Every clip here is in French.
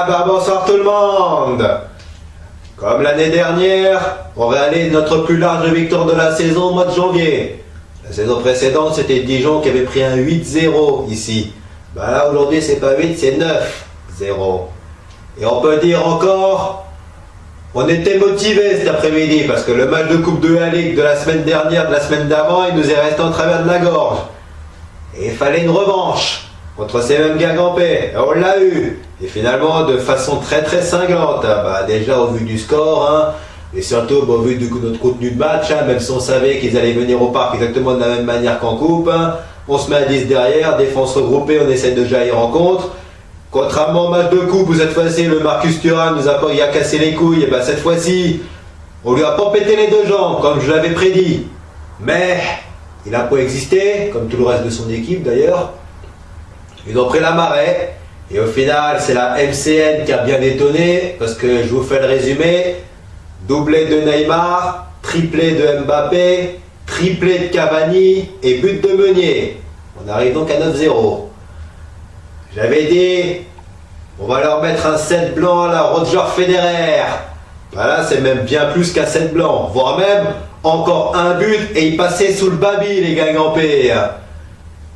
Ah bah bonsoir tout le monde. Comme l'année dernière, on réalise notre plus large victoire de la saison au mois de janvier. La saison précédente, c'était Dijon qui avait pris un 8-0 ici. Bah là aujourd'hui c'est pas 8, c'est 9-0. Et on peut dire encore, on était motivés cet après-midi parce que le match de Coupe de la Ligue de la semaine dernière, de la semaine d'avant, il nous est resté en travers de la gorge. Et il fallait une revanche contre ces mêmes Guingampais. Et on l'a eu. Et finalement de façon très très cinglante. Bah, déjà au vu du score, et surtout au vu de notre contenu de match, même si on savait qu'ils allaient venir au parc exactement de la même manière qu'en coupe, on se met à 10 derrière, défense regroupée, on essaie de jaillir en contre. Contrairement au match de coupe où cette fois-ci le Marcus Thuram nous a cassé les couilles, et bah cette fois-ci on lui a pas pété les deux jambes comme je l'avais prédit. Mais il a coexisté, comme tout le reste de son équipe d'ailleurs. Ils ont pris la marée. Et au final, c'est la MCN qui a bien détonné, parce que je vous fais le résumé. Doublé de Neymar, triplé de Mbappé, triplé de Cavani et but de Meunier. On arrive donc à 9-0. J'avais dit, on va leur mettre un 7 blanc à la Roger Federer. Voilà, c'est même bien plus qu'un 7 blanc, voire même encore un but et ils passaient sous le baby les Guingampais.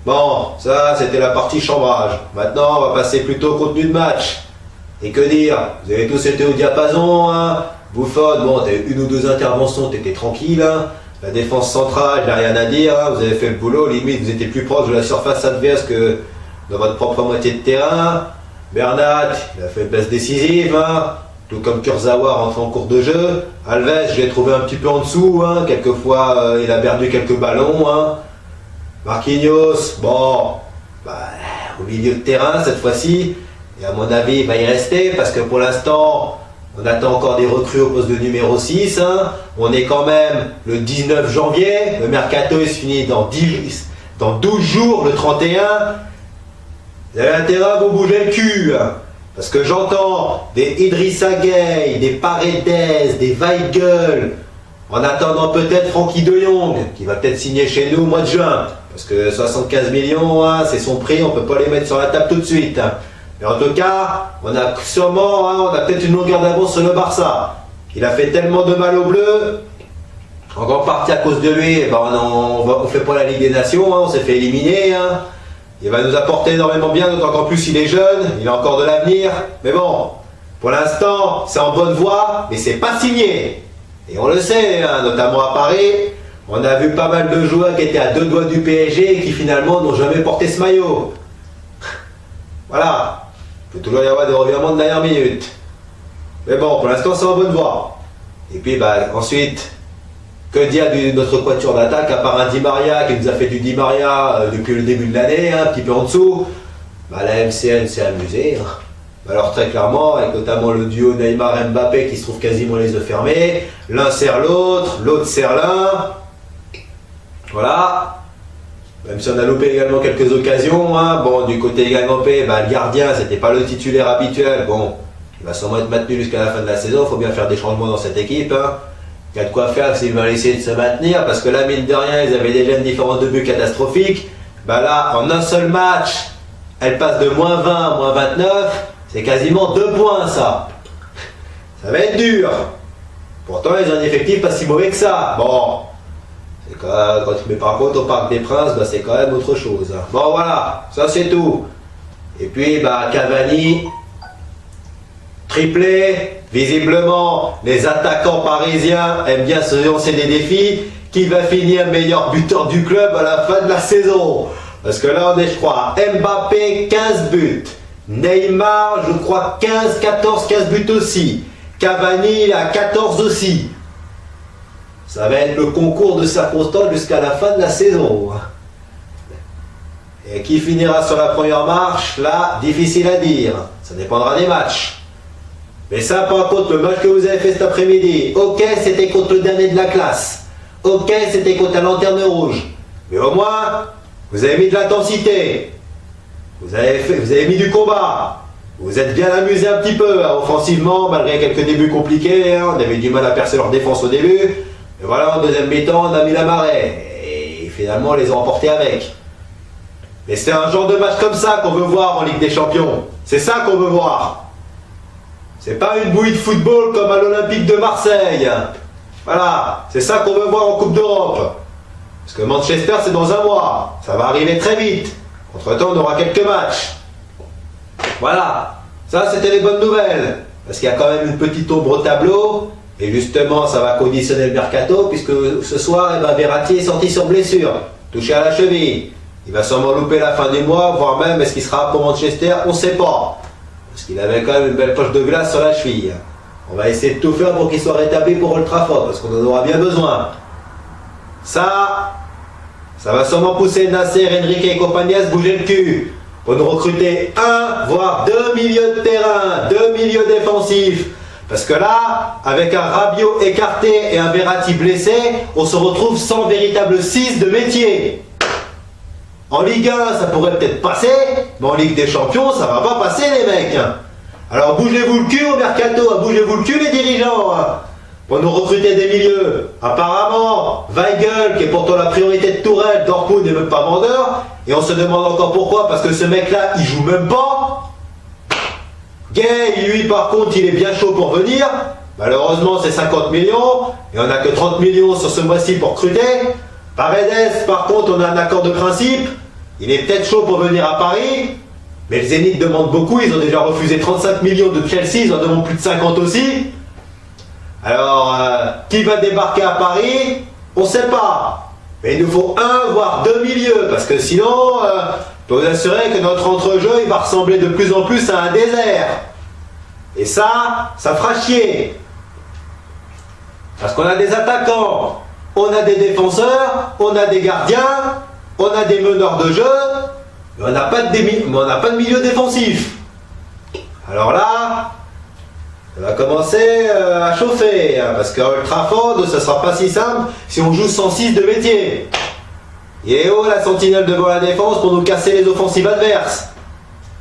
Bon, ça c'était la partie chambrage. Maintenant, on va passer plutôt au contenu de match. Et que dire? Vous avez tous été au diapason, Buffon, bon, t'as eu une ou deux interventions, t'étais tranquille, La défense centrale, j'ai rien à dire, Vous avez fait le boulot, limite vous étiez plus proche de la surface adverse que dans votre propre moitié de terrain. Bernat, il a fait une passe décisive, Tout comme Kurzawa rentré en cours de jeu. Alves, je l'ai trouvé un petit peu en dessous, Quelquefois, il a perdu quelques ballons, Marquinhos, bon, au milieu de terrain cette fois-ci, et à mon avis il va y rester parce que pour l'instant on attend encore des recrues au poste de numéro 6, On est quand même le 19 janvier, le mercato il se finit dans 12 jours, le 31. Vous avez intérêt à vous bouger le cul, parce que j'entends des Idrissa Gueye, des Paredes, des Weigl, en attendant peut-être Frankie de Jong, qui va peut-être signer chez nous au mois de juin. Parce que 75 millions, c'est son prix, on ne peut pas les mettre sur la table tout de suite. Mais en tout cas, on a sûrement, on a peut-être une longueur d'avance sur le Barça. Il a fait tellement de mal aux Bleus, en grande partie à cause de lui, on ne fait pas la Ligue des Nations, on s'est fait éliminer. Il va nous apporter énormément bien, d'autant qu'en plus il est jeune, il a encore de l'avenir. Mais bon, pour l'instant, c'est en bonne voie, mais c'est pas signé. Et on le sait, notamment à Paris, on a vu pas mal de joueurs qui étaient à deux doigts du PSG et qui finalement n'ont jamais porté ce maillot. Voilà. Il peut toujours y avoir des revirements de dernière minute. Mais bon, pour l'instant, c'est en bonne voie. Et puis, ensuite, que dire de notre quatuor d'attaque, à part un Di Maria qui nous a fait du Di Maria depuis le début de l'année, un petit peu en dessous. La MCN s'est amusée. Alors très clairement, avec notamment le duo Neymar-Mbappé qui se trouve quasiment les yeux fermés. L'un serre l'autre, l'autre serre l'un. Voilà. Même si on a loupé également quelques occasions. Bon, du côté Guingampais, le gardien, c'était pas le titulaire habituel. Bon, il va sûrement être maintenu jusqu'à la fin de la saison. Il faut bien faire des changements dans cette équipe. Il y a de quoi faire s'ils veulent essayer de se maintenir. Parce que là, mine de rien, ils avaient déjà une différence de but catastrophique. Là, en un seul match, elle passe de -20 à -29. C'est quasiment 2 points, ça. Ça va être dur. Pourtant, ils ont un effectif pas si mauvais que ça. Bon. C'est quand même, mais par contre, au Parc des Princes, c'est quand même autre chose. Bon, voilà. Ça, c'est tout. Et puis, Cavani, triplé. Visiblement, les attaquants parisiens aiment bien se lancer des défis. Qui va finir meilleur buteur du club à la fin de la saison? Parce que là, on est, je crois, Mbappé, 15 buts. Neymar, je crois 14 buts aussi. Cavani, il a 14 aussi. Ça va être le concours de circonstances jusqu'à la fin de la saison. Et qui finira sur la première marche, là, difficile à dire. Ça dépendra des matchs. Mais ça, par contre, le match que vous avez fait cet après-midi, ok, c'était contre le dernier de la classe. Ok, c'était contre la lanterne rouge. Mais au moins, vous avez mis de l'intensité. Vous avez mis du combat. Vous êtes bien amusé un petit peu, offensivement, malgré quelques débuts compliqués. On avait du mal à percer leur défense au début. Et voilà, en deuxième mi-temps, on a mis la marée. Et finalement, on les a emportés avec. Mais c'est un genre de match comme ça qu'on veut voir en Ligue des Champions. C'est ça qu'on veut voir. C'est pas une bouillie de football comme à l'Olympique de Marseille. Voilà, c'est ça qu'on veut voir en Coupe d'Europe. Parce que Manchester, c'est dans un mois. Ça va arriver très vite. Entre-temps, on aura quelques matchs. Voilà, ça c'était les bonnes nouvelles. Parce qu'il y a quand même une petite ombre au tableau. Et justement, ça va conditionner le mercato. Puisque ce soir, Verratti est sorti sur blessure. Touché à la cheville. Il va sûrement louper la fin du mois. Voire même, est-ce qu'il sera pour Manchester? On ne sait pas. Parce qu'il avait quand même une belle poche de glace sur la cheville. On va essayer de tout faire pour qu'il soit rétabli pour Old Trafford. Parce qu'on en aura bien besoin. Ça va sûrement pousser Nasser, Enrique et compagnie à se bouger le cul. Pour nous recruter un, voire deux milieux de terrain, deux milieux défensifs. Parce que là, avec un Rabiot écarté et un Verratti blessé, on se retrouve sans véritable 6 de métier. En Ligue 1, ça pourrait peut-être passer, mais en Ligue des Champions, ça va pas passer les mecs. Alors bougez-vous le cul au mercato, bougez-vous le cul les dirigeants. Pour nous recruter des milieux. Apparemment, Weigl, qui est pourtant la priorité de Tourelle, Dortmund n'est même pas vendeur. Et on se demande encore pourquoi, parce que ce mec-là, il joue même pas. Gay, lui, par contre, il est bien chaud pour venir. Malheureusement, c'est 50 millions. Et on n'a que 30 millions sur ce mois-ci pour recruter. Paredes, par contre, on a un accord de principe. Il est peut-être chaud pour venir à Paris. Mais le Zénith demande beaucoup. Ils ont déjà refusé 35 millions de Chelsea. Ils en demandent plus de 50 aussi. Alors, qui va débarquer à Paris? On ne sait pas. Mais il nous faut un, voire deux milieux. Parce que sinon, je peux vous assurer que notre entrejeu, il va ressembler de plus en plus à un désert. Et ça fera chier. Parce qu'on a des attaquants, on a des défenseurs, on a des gardiens, on a des meneurs de jeu, mais on n'a pas de milieu défensif. Alors là, ça va commencer à chauffer, hein, parce qu'à Old Trafford, ça sera pas si simple si on joue 106 de métier. Et oh, la sentinelle devant la défense pour nous casser les offensives adverses.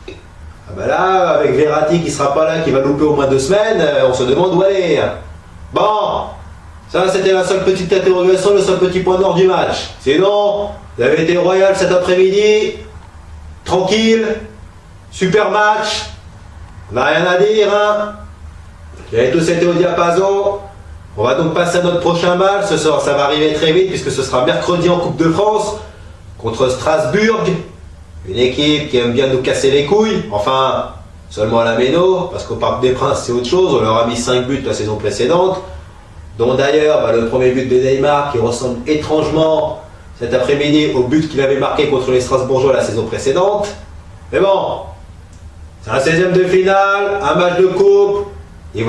Ah bah là, avec Verratti qui sera pas là, qui va louper au moins 2 semaines, on se demande où aller. Bon, ça c'était la seule petite interrogation, le seul petit point noir du match. Sinon, vous avez été royal cet après-midi, tranquille, super match, on n'a rien à dire, hein. Vous avez tous été au diapason. On va donc passer à notre prochain match. Ce soir, ça va arriver très vite puisque ce sera mercredi en Coupe de France contre Strasbourg. Une équipe qui aime bien nous casser les couilles. Enfin, seulement à la Méno, parce qu'au Parc des Princes, c'est autre chose. On leur a mis 5 buts la saison précédente. Dont d'ailleurs, le premier but de Neymar qui ressemble étrangement cet après-midi au but qu'il avait marqué contre les Strasbourgeois la saison précédente. Mais bon, c'est un 16e de finale, un match de coupe. Ils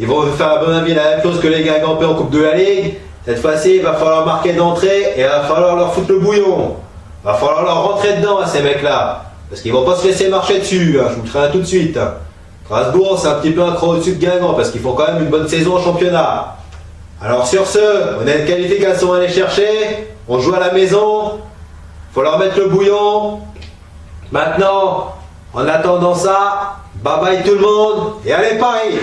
vont faire à mon avis la même chose que les Guingampais en Coupe de la Ligue. Cette fois-ci, il va falloir marquer d'entrée et il va falloir leur foutre le bouillon. Il va falloir leur rentrer dedans à ces mecs-là. Parce qu'ils vont pas se laisser marcher dessus, hein. Je vous le ferai tout de suite. Strasbourg, c'est un petit peu un cran au-dessus de Guingamp parce qu'ils font quand même une bonne saison en championnat. Alors sur ce, on a une qualification à aller chercher. On joue à la maison. Il faut leur mettre le bouillon. Maintenant, en attendant ça, bye bye tout le monde et allez Paris!